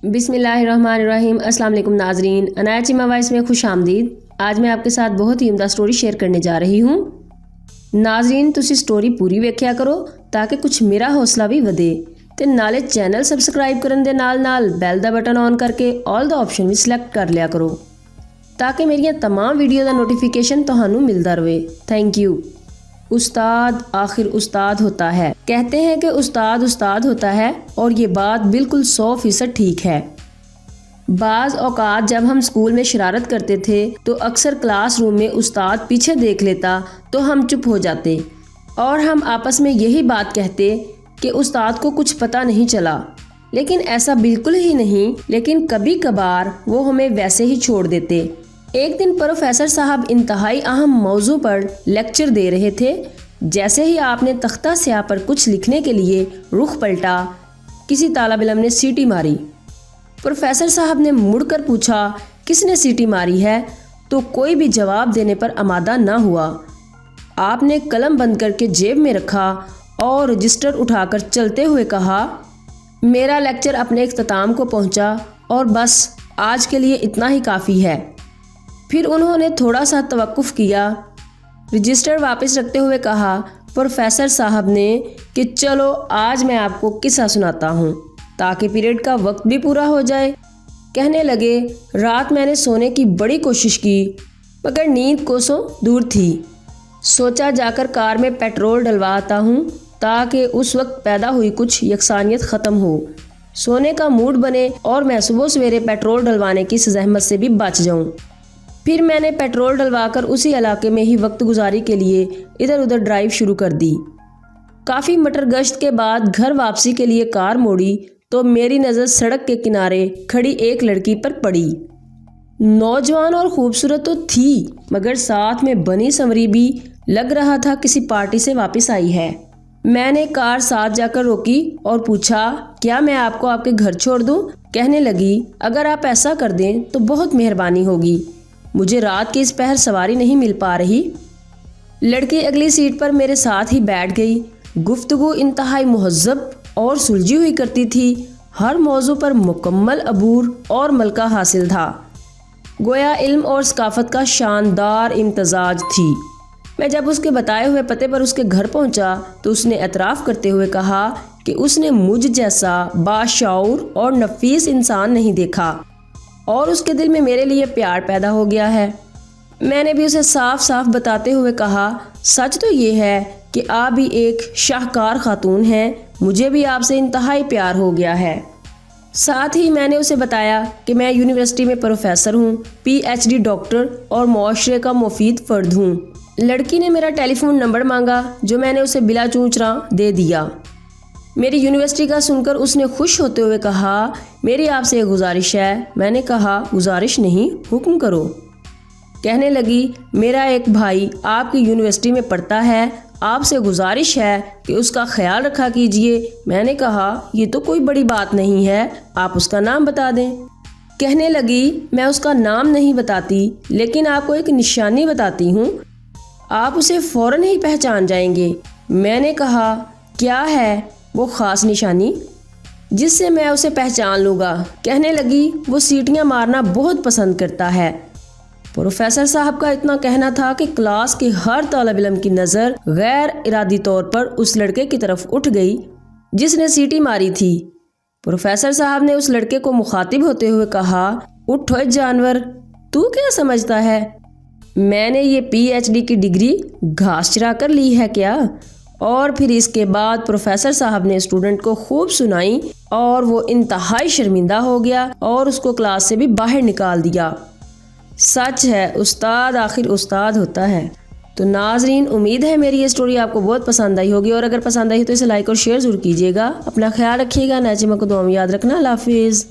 بسم اللہ الرحمن الرحیم۔ السلام علیکم ناظرین، انایا چیما وائس میں خوش آمدید۔ آج میں آپ کے ساتھ بہت ہی عمدہ سٹوری شیئر کرنے جا رہی ہوں۔ ناظرین تسی سٹوری پوری ویکھیا کرو تاکہ کچھ میرا حوصلہ بھی ودے تے نالے چینل سبسکرائب کرن دے نال بیل دا بٹن آن کر کے آل دا آپشن بھی سلیکٹ کر لیا کرو تاکہ میری تمام ویڈیو دا نوٹیفیکیشن تہانوں ملدا رہے۔ Thank you. استاد آخر استاد ہوتا ہے۔ کہتے ہیں کہ استاد استاد ہوتا ہے اور یہ بات بالکل 100% ٹھیک ہے۔ بعض اوقات جب ہم اسکول میں شرارت کرتے تھے تو اکثر کلاس روم میں استاد پیچھے دیکھ لیتا تو ہم چپ ہو جاتے اور ہم آپس میں یہی بات کہتے کہ استاد کو کچھ پتہ نہیں چلا، لیکن ایسا بالکل ہی نہیں، لیکن کبھی کبھار وہ ہمیں ویسے ہی چھوڑ دیتے۔ ایک دن پروفیسر صاحب انتہائی اہم موضوع پر لیکچر دے رہے تھے۔ جیسے ہی آپ نے تختہ سیاہ پر کچھ لکھنے کے لیے رخ پلٹا، کسی طالب علم نے سیٹی ماری۔ پروفیسر صاحب نے مڑ کر پوچھا کس نے سیٹی ماری ہے، تو کوئی بھی جواب دینے پر آمادہ نہ ہوا۔ آپ نے قلم بند کر کے جیب میں رکھا اور رجسٹر اٹھا کر چلتے ہوئے کہا، میرا لیکچر اپنے اختتام کو پہنچا اور بس آج کے لیے اتنا ہی کافی ہے۔ پھر انہوں نے تھوڑا سا توقف کیا، رجسٹر واپس رکھتے ہوئے کہا، پروفیسر صاحب نے کہ چلو آج میں آپ کو قصہ سناتا ہوں تاکہ پیریڈ کا وقت بھی پورا ہو جائے۔ کہنے لگے، رات میں نے سونے کی بڑی کوشش کی مگر نیند کوسوں دور تھی۔ سوچا جا کر کار میں پیٹرول ڈلوا آتا ہوں تاکہ اس وقت پیدا ہوئی کچھ یکسانیت ختم ہو، سونے کا موڈ بنے اور میں صبح سویرے پیٹرول ڈلوانے کی زحمت سے بھی بچ جاؤں۔ پھر میں نے پیٹرول ڈلوا کر اسی علاقے میں ہی وقت گزاری کے لیے ادھر ادھر ڈرائیو شروع کر دی۔ کافی مٹر گشت کے بعد گھر واپسی کے لیے کار موڑی تو میری نظر سڑک کے کنارے کھڑی ایک لڑکی پر پڑی۔ نوجوان اور خوبصورت تو تھی مگر ساتھ میں بنی سنوری بھی، لگ رہا تھا کسی پارٹی سے واپس آئی ہے۔ میں نے کار ساتھ جا کر روکی اور پوچھا، کیا میں آپ کو آپ کے گھر چھوڑ دوں؟ کہنے لگی، اگر آپ ایسا کر دیں تو بہت مہربانی ہوگی، مجھے رات کی اس پہر سواری نہیں مل پا رہی۔ لڑکی اگلی سیٹ پر میرے ساتھ ہی بیٹھ گئی۔ گفتگو انتہائی مہذب اور سلجھی ہوئی کرتی تھی، ہر موضوع پر مکمل عبور اور ملکہ حاصل تھا، گویا علم اور ثقافت کا شاندار امتزاج تھی۔ میں جب اس کے بتائے ہوئے پتے پر اس کے گھر پہنچا تو اس نے اعتراف کرتے ہوئے کہا کہ اس نے مجھ جیسا باشعور اور نفیس انسان نہیں دیکھا اور اس کے دل میں میرے لیے پیار پیدا ہو گیا ہے۔ میں نے بھی اسے صاف صاف بتاتے ہوئے کہا، سچ تو یہ ہے کہ آپ بھی ایک شاہکار خاتون ہیں، مجھے بھی آپ سے انتہائی پیار ہو گیا ہے۔ ساتھ ہی میں نے اسے بتایا کہ میں یونیورسٹی میں پروفیسر ہوں، PhD ڈاکٹر اور معاشرے کا مفید فرد ہوں۔ لڑکی نے میرا ٹیلی فون نمبر مانگا جو میں نے اسے بلا چونچراں دے دیا۔ میری یونیورسٹی کا سن کر اس نے خوش ہوتے ہوئے کہا، میری آپ سے ایک گزارش ہے۔ میں نے کہا، گزارش نہیں، حکم کرو۔ کہنے لگی، میرا ایک بھائی آپ کی یونیورسٹی میں پڑھتا ہے، آپ سے گزارش ہے کہ اس کا خیال رکھا کیجئے۔ میں نے کہا، یہ تو کوئی بڑی بات نہیں ہے، آپ اس کا نام بتا دیں۔ کہنے لگی، میں اس کا نام نہیں بتاتی لیکن آپ کو ایک نشانی بتاتی ہوں، آپ اسے فوراً ہی پہچان جائیں گے۔ میں نے کہا، کیا ہے وہ خاص نشانی جس سے میں اسے پہچان لوں گا؟ کہنے لگی، وہ سیٹیاں مارنا بہت پسند کرتا ہے۔ پروفیسر صاحب کا اتنا کہنا تھا کہ کلاس کے ہر طالب علم کی نظر غیر ارادی طور پر اس لڑکے کی طرف اٹھ گئی جس نے سیٹی ماری تھی۔ پروفیسر صاحب نے اس لڑکے کو مخاطب ہوتے ہوئے کہا، اٹھو جانور، تو کیا سمجھتا ہے میں نے یہ PhD کی ڈگری گھاس چرا کر لی ہے کیا؟ اور پھر اس کے بعد پروفیسر صاحب نے اسٹوڈنٹ کو خوب سنائی اور وہ انتہائی شرمندہ ہو گیا اور اس کو کلاس سے بھی باہر نکال دیا۔ سچ ہے، استاد آخر استاد ہوتا ہے۔ تو ناظرین، امید ہے میری یہ سٹوری آپ کو بہت پسند آئی ہوگی، اور اگر پسند آئی تو اسے لائک اور شیئر ضرور کیجیے گا۔ اپنا خیال رکھیے گا، نیا چیما کو دعا میں یاد رکھنا۔ اللہ حافظ۔